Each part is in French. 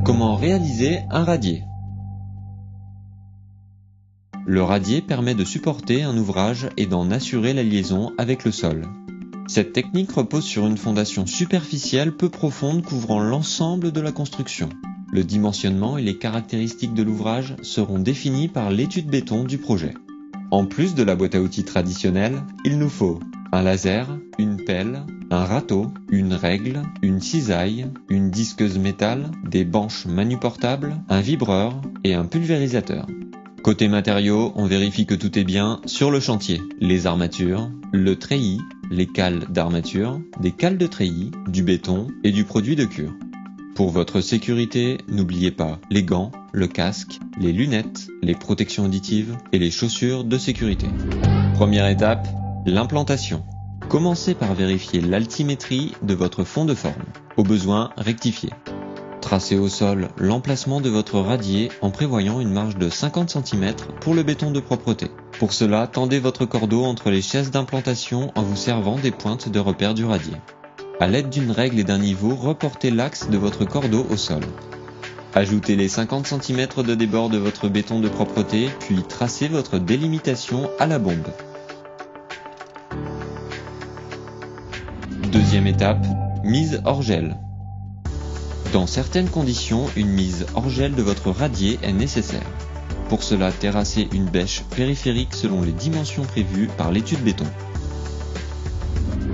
Comment réaliser un radier? Le radier permet de supporter un ouvrage et d'en assurer la liaison avec le sol. Cette technique repose sur une fondation superficielle peu profonde couvrant l'ensemble de la construction. Le dimensionnement et les caractéristiques de l'ouvrage seront définis par l'étude béton du projet. En plus de la boîte à outils traditionnelle, il nous faut un laser, une pelle, un râteau, une règle, une cisaille, une disqueuse métal, des banches manuportables, un vibreur et un pulvérisateur. Côté matériaux, on vérifie que tout est bien sur le chantier. Les armatures, le treillis, les cales d'armature, des cales de treillis, du béton et du produit de cure. Pour votre sécurité, n'oubliez pas les gants, le casque, les lunettes, les protections auditives et les chaussures de sécurité. Première étape, l'implantation. Commencez par vérifier l'altimétrie de votre fond de forme. Au besoin, rectifiez. Tracez au sol l'emplacement de votre radier en prévoyant une marge de 50 cm pour le béton de propreté. Pour cela, tendez votre cordeau entre les chaises d'implantation en vous servant des pointes de repère du radier. À l'aide d'une règle et d'un niveau, reportez l'axe de votre cordeau au sol. Ajoutez les 50 cm de débord de votre béton de propreté, puis tracez votre délimitation à la bombe. Deuxième étape, mise hors gel. Dans certaines conditions, une mise hors gel de votre radier est nécessaire. Pour cela, terrassez une bêche périphérique selon les dimensions prévues par l'étude béton.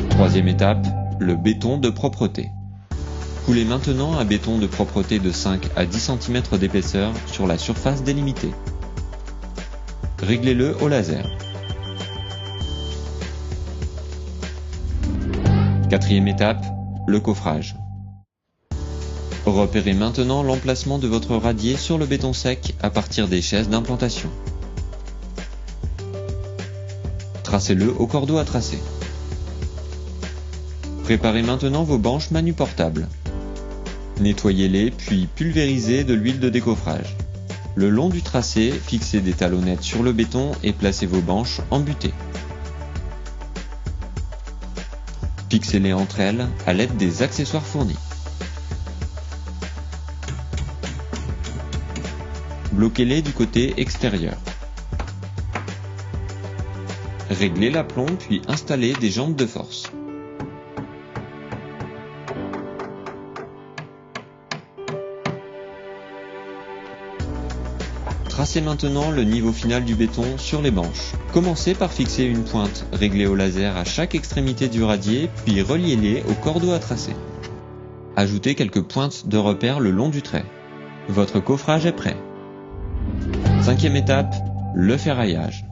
Troisième étape, le béton de propreté. Coulez maintenant un béton de propreté de 5 à 10 cm d'épaisseur sur la surface délimitée. Réglez-le au laser. Quatrième étape, le coffrage. Repérez maintenant l'emplacement de votre radier sur le béton sec à partir des chaises d'implantation. Tracez-le au cordeau à tracer. Préparez maintenant vos banches manuportables. Nettoyez-les puis pulvérisez de l'huile de décoffrage. Le long du tracé, fixez des talonnettes sur le béton et placez vos banches en butée. Fixez-les entre elles à l'aide des accessoires fournis. Bloquez-les du côté extérieur. Réglez l'aplomb puis installez des jambes de force. Tracez maintenant le niveau final du béton sur les banches. Commencez par fixer une pointe réglée au laser à chaque extrémité du radier, puis reliez-les au cordeau à tracer. Ajoutez quelques pointes de repère le long du trait. Votre coffrage est prêt. Cinquième étape, le ferraillage.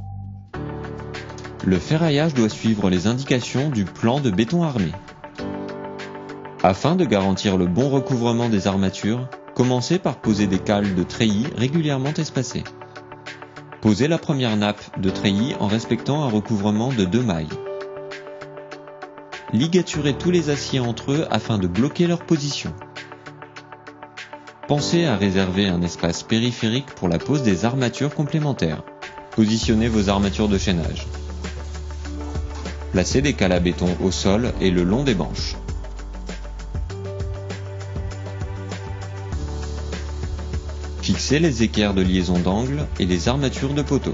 Le ferraillage doit suivre les indications du plan de béton armé. Afin de garantir le bon recouvrement des armatures, commencez par poser des cales de treillis régulièrement espacées. Posez la première nappe de treillis en respectant un recouvrement de 2 mailles. Ligaturez tous les aciers entre eux afin de bloquer leur position. Pensez à réserver un espace périphérique pour la pose des armatures complémentaires. Positionnez vos armatures de chaînage. Placez des cales à béton au sol et le long des banches. Fixez les équerres de liaison d'angle et les armatures de poteau.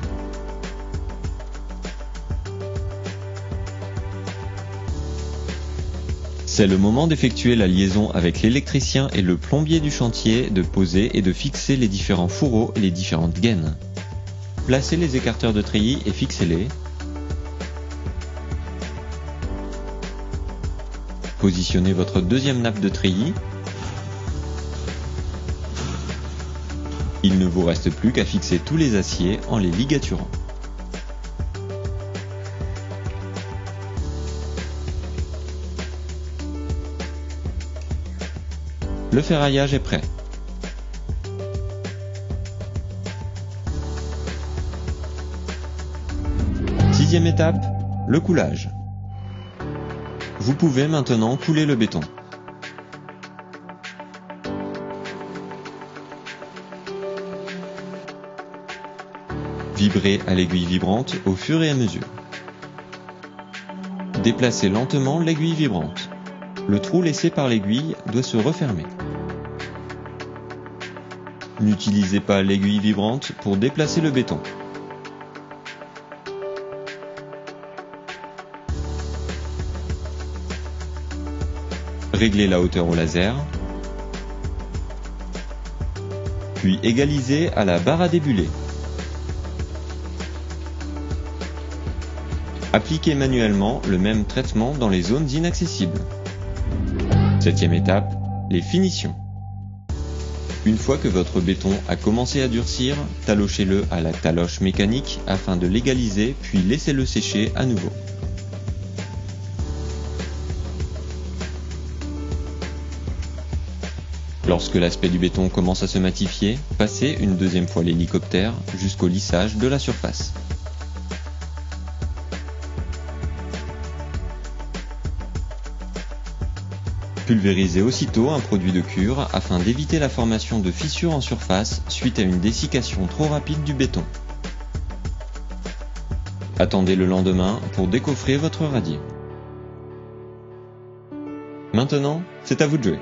C'est le moment d'effectuer la liaison avec l'électricien et le plombier du chantier, de poser et de fixer les différents fourreaux et les différentes gaines. Placez les écarteurs de treillis et fixez-les. Positionnez votre deuxième nappe de treillis. Il ne vous reste plus qu'à fixer tous les aciers en les ligaturant. Le ferraillage est prêt. Sixième étape, le coulage. Vous pouvez maintenant couler le béton. Vibrez à l'aiguille vibrante au fur et à mesure. Déplacez lentement l'aiguille vibrante. Le trou laissé par l'aiguille doit se refermer. N'utilisez pas l'aiguille vibrante pour déplacer le béton. Réglez la hauteur au laser, puis égalisez à la barre à débuler. Appliquez manuellement le même traitement dans les zones inaccessibles. 7e étape, les finitions. Une fois que votre béton a commencé à durcir, talochez-le à la taloche mécanique afin de l'égaliser, puis laissez-le sécher à nouveau. Lorsque l'aspect du béton commence à se matifier, passez une deuxième fois l'hélicoptère jusqu'au lissage de la surface. Pulvérisez aussitôt un produit de cure afin d'éviter la formation de fissures en surface suite à une dessiccation trop rapide du béton. Attendez le lendemain pour décoffrer votre radier. Maintenant, c'est à vous de jouer.